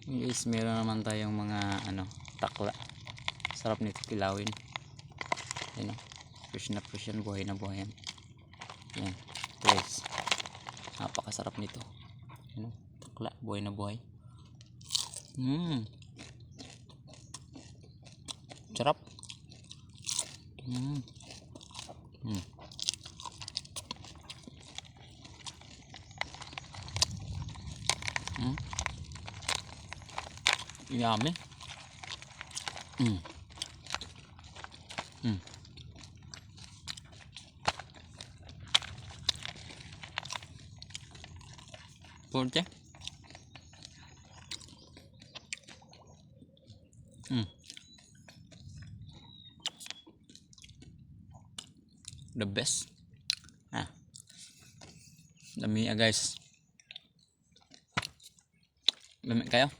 Guys, meron naman tayong mga takla. Sarap nito kilawin. Ayun, fresh na fresh yan, buhay na buhay yan. Yan guys, napakasarap nito. Ayun, takla, buhay na buhay. Sarap. Yummy. Porte. The best. Dami guys. Dami kayo.